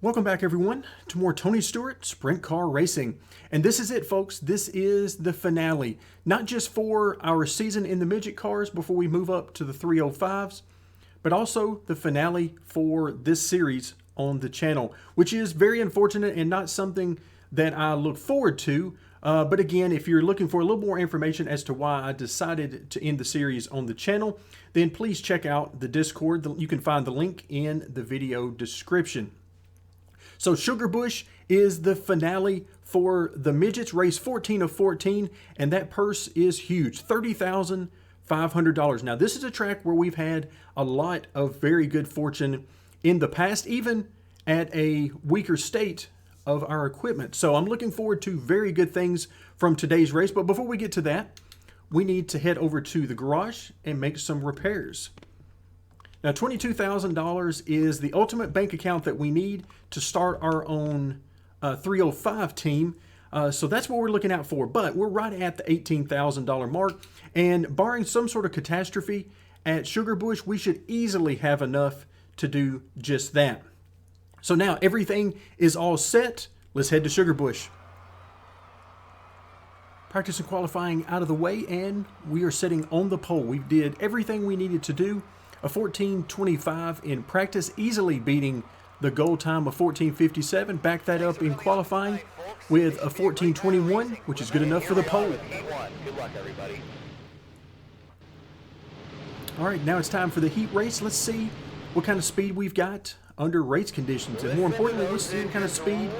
Welcome back, everyone, to more Tony Stewart Sprint Car Racing. And this is it, folks. This is the finale, not just for our season in the midget cars before we move up to the 305s, but also the finale for this series on the channel, which is very unfortunate and not something that I look forward to. But again, if you're looking for a little more information as to why I decided to end the series on the channel, then please check out the Discord. You can find the link in the video description. So Sugarbush is the finale for the midgets, race 14 of 14, and that purse is huge, $30,500. Now, this is a track where we've had a lot of very good fortune in the past, even at a weaker state of our equipment. So I'm looking forward to very good things from today's race. But before we get to that, we need to head over to the garage and make some repairs. Now, $22,000 is the ultimate bank account that we need to start our own 305 team. So that's what we're looking out for. But we're right at the $18,000 mark. And barring some sort of catastrophe at Sugarbush, we should easily have enough to do just that. So now everything is all set. Let's head to Sugarbush. Practice and qualifying out of the way, and we are sitting on the pole. We did everything we needed to do. A 14:25 in practice, easily beating the goal time of 14:57. Back that up in qualifying with a 14:21, which is good enough for the pole. All right, now it's time for the heat race. Let's see what kind of speed we've got under race conditions, and more importantly, let's see what kind of speed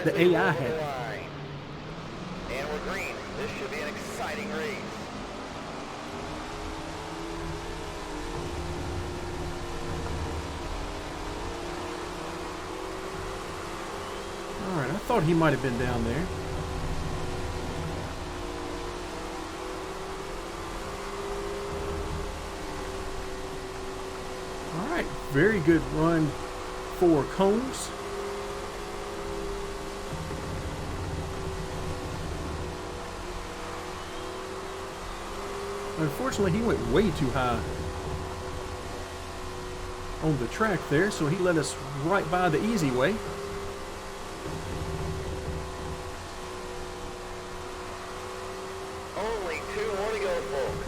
the AI had. And we're green. This should be an exciting race. All right, I thought he might have been down there. All right, very good run for Combs. Unfortunately, he went way too high on the track there, so he let us right by the easy way. Only 2 more to go, folks.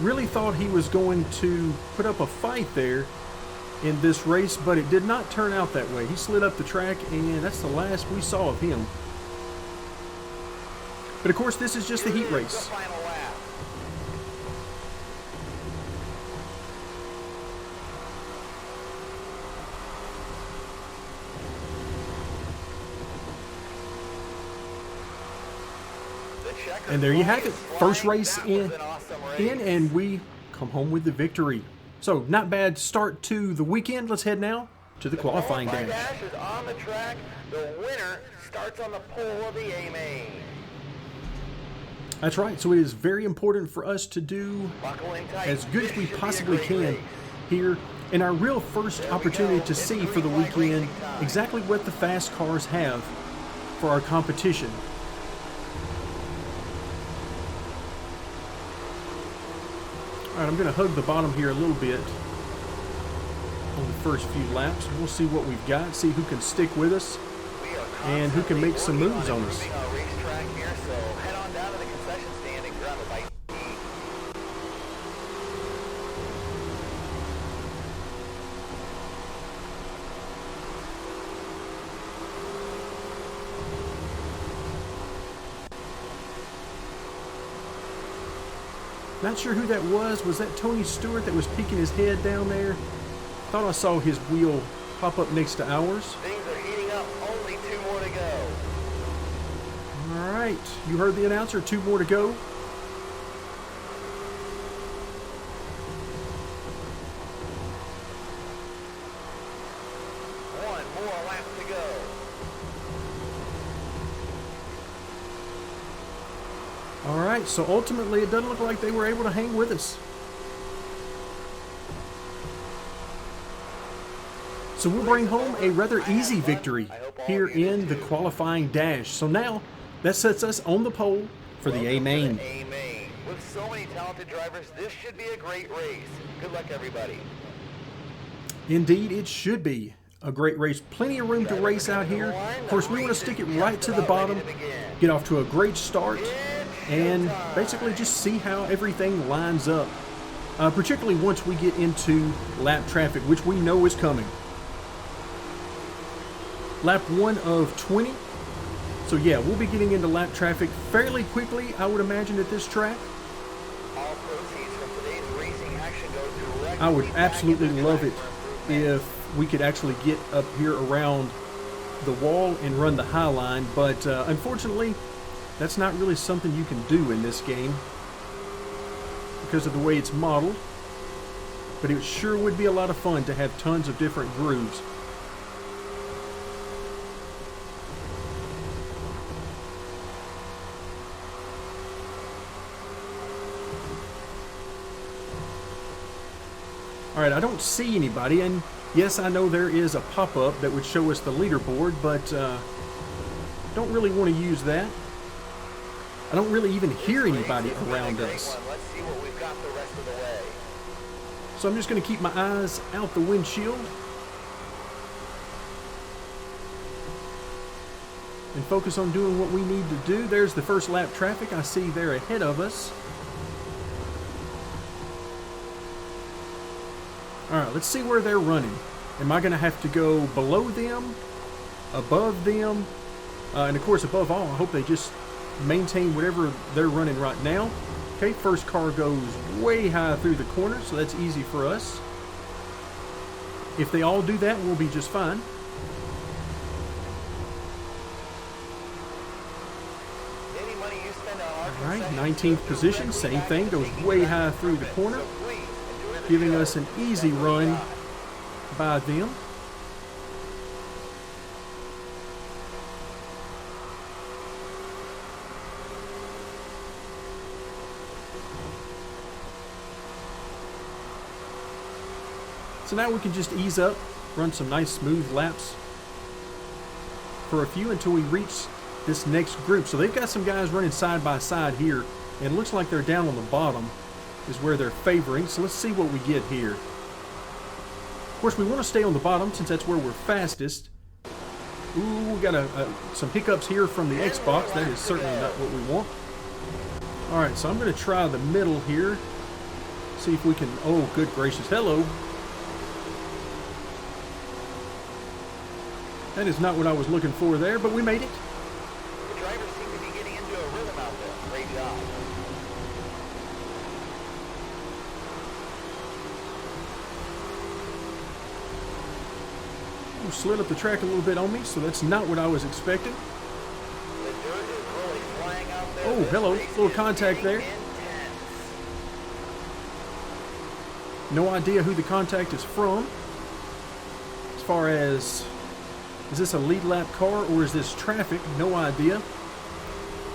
Really thought he was going to put up a fight there in this race, but it did not turn out that way. He slid up the track, and that's the last we saw of him. But of course, this is just the heat race. The final lap. And there you have it. First race in, and we come home with the victory. So not bad start to the weekend. Let's head now to the qualifying dash. Dash is on the track. The winner starts on the pole of the A main. That's right. So it is very important for us to do as good as we possibly can here in our real first opportunity to see for the weekend exactly what the fast cars have for our competition. All right, I'm going to hug the bottom here a little bit on the first few laps. We'll see what we've got, see who can stick with us and who can make some moves on us. Not sure who that was. Was that Tony Stewart that was peeking his head down there? Thought I saw his wheel pop up next to ours. Things are heating up. Only 2 more to go. All right. You heard the announcer. 2 more to go. One more lap to go. All right. So ultimately, it doesn't look like they were able to hang with us. So we'll bring home a rather easy victory here in the qualifying dash. So now that sets us on the pole for the A main. With so many talented drivers, this should be a great race. Good luck, everybody. Indeed, it should be a great race. Plenty of room to race out here. Of course, we want to stick it right to the bottom, get off to a great start, and basically just see how everything lines up. Particularly once we get into lap traffic, which we know is coming. Lap 1 of 20. So yeah, we'll be getting into lap traffic fairly quickly, I would imagine, at this track. All proceeds from today's racing action go directly I would absolutely back into love the it track for improvement. if we could actually get up here around the wall and run the high line, but unfortunately, that's not really something you can do in this game because of the way it's modeled. But it sure would be a lot of fun to have tons of different grooves. Alright, I don't see anybody, and yes, I know there is a pop-up that would show us the leaderboard, but don't really want to use that. I don't really even hear anybody around us. Let's see what we've got the rest of the way. So I'm just going to keep my eyes out the windshield and focus on doing what we need to do. There's the first lap traffic I see there ahead of us. Alright, let's see where they're running. Am I going to have to go below them, above them? And of course, above all, I hope they just maintain whatever they're running right now. Okay, first car goes way high through the corner, so that's easy for us. If they all do that, we'll be just fine. Any money you spend on our Alright, concessions 19th goes position, directly same back thing, into goes making way track high through the corner, So please enjoy the giving show. us an easy Spend what you run got. by them. So now we can just ease up, run some nice smooth laps for a few until we reach this next group. So they've got some guys running side by side here, and it looks like they're down on the bottom is where they're favoring. So let's see what we get here. Of course, we want to stay on the bottom since that's where we're fastest. Ooh, we got some hiccups here from the Xbox. That is certainly not what we want. All right, so I'm going to try the middle here. See if we can, oh, good gracious, hello. That is not what I was looking for there, but we made it. The drivers seem to be getting into a rhythm out there. Great job. Ooh, slid up the track a little bit on me, so that's not what I was expecting. The dirt is really flying out there. Oh, This hello, race little is contact there. getting intense. No idea who the contact is from. As far as, is this a lead lap car or is this traffic? No idea.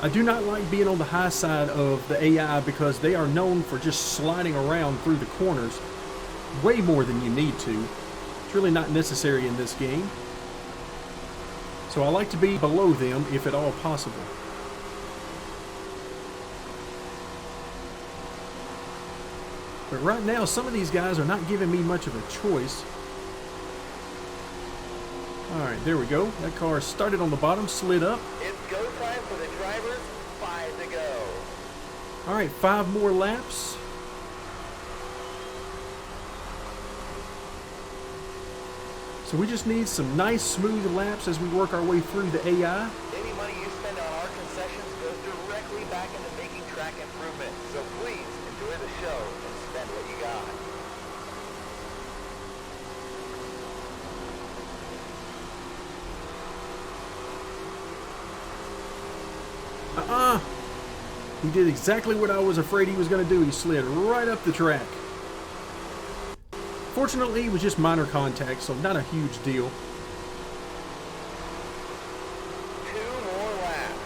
I do not like being on the high side of the AI because they are known for just sliding around through the corners way more than you need to. It's really not necessary in this game. So I like to be below them if at all possible. But right now, some of these guys are not giving me much of a choice. Alright, there we go. That car started on the bottom, slid up. It's go time for the drivers. 5 to go. Alright, 5 more laps. So we just need some nice smooth laps as we work our way through the AI. Any money you spend on our concessions goes directly back into making track improvement. So please enjoy the show and spend what you got. He did exactly what I was afraid he was going to do. He slid right up the track. Fortunately, it was just minor contact, so not a huge deal. 2 more laps.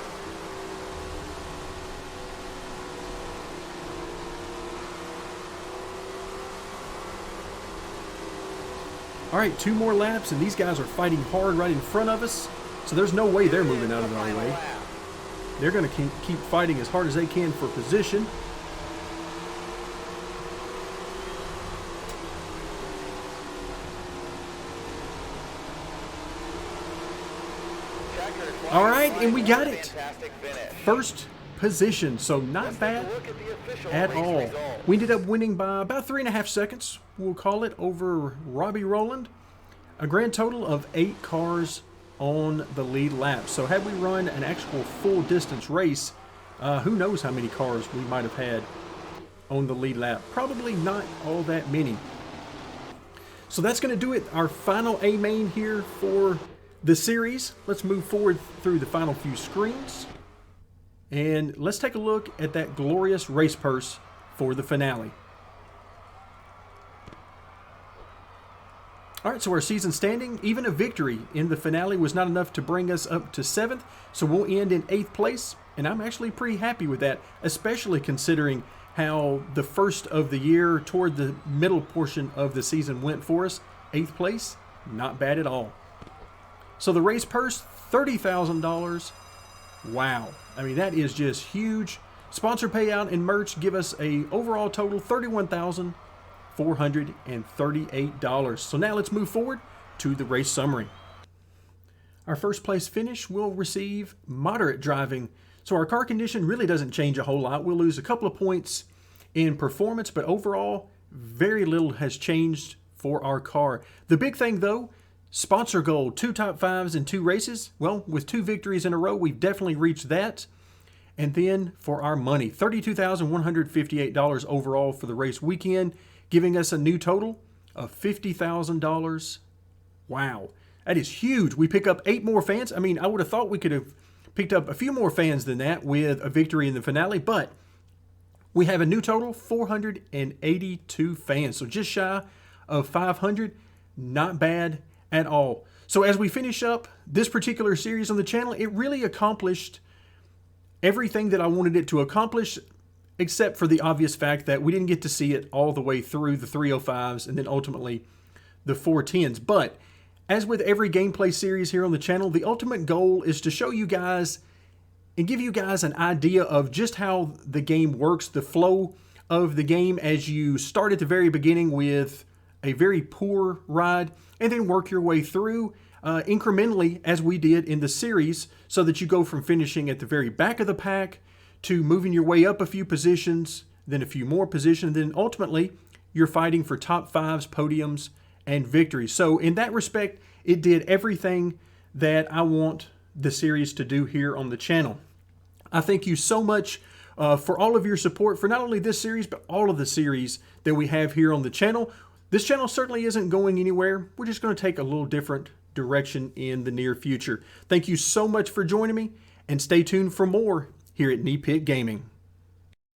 All right, 2 more laps, and these guys are fighting hard right in front of us, so there's no way they're moving out of our Final way. lap. They're going to keep fighting as hard as they can for position. All right, and we got it. First position, so not bad at all. We ended up winning by about 3.5 seconds, we'll call it, over Robbie Rowland. A grand total of 8 cars on the lead lap. So had we run an actual full distance race, who knows how many cars we might have had on the lead lap. Probably not all that many. So that's going to do it. Our final A main here for the series. Let's move forward through the final few screens. And let's take a look at that glorious race purse for the finale. All right, so our season standing, even a victory in the finale was not enough to bring us up to 7th. So we'll end in 8th place. And I'm actually pretty happy with that, especially considering how the first of the year toward the middle portion of the season went for us. 8th place, not bad at all. So the race purse, $30,000. Wow. I mean, that is just huge. Sponsor payout and merch give us a overall total $31,438. So now let's move forward to the race summary. Our first place finish will receive moderate driving. So our car condition really doesn't change a whole lot. We'll lose a couple of points in performance, but overall, very little has changed for our car. The big thing though, sponsor goal, 2 top 5s in 2 races. Well, with 2 victories in a row, we've definitely reached that. And then for our money, $32,158 overall for the race weekend, giving us a new total of $50,000. Wow, that is huge. We pick up 8 more fans. I mean, I would have thought we could have picked up a few more fans than that with a victory in the finale, but we have a new total, 482 fans. So just shy of 500, not bad at all. So as we finish up this particular series on the channel, it really accomplished everything that I wanted it to accomplish, except for the obvious fact that we didn't get to see it all the way through the 305s and then ultimately the 410s. But as with every gameplay series here on the channel, the ultimate goal is to show you guys and give you guys an idea of just how the game works, the flow of the game as you start at the very beginning with a very poor ride and then work your way through incrementally as we did in the series, so that you go from finishing at the very back of the pack to moving your way up a few positions, then a few more positions, then ultimately you're fighting for top 5s, podiums, and victories. So in that respect, it did everything that I want the series to do here on the channel. I thank you so much for all of your support for not only this series, but all of the series that we have here on the channel. This channel certainly isn't going anywhere. We're just going to take a little different direction in the near future. Thank you so much for joining me, and stay tuned for more here at Knee Pit Gaming.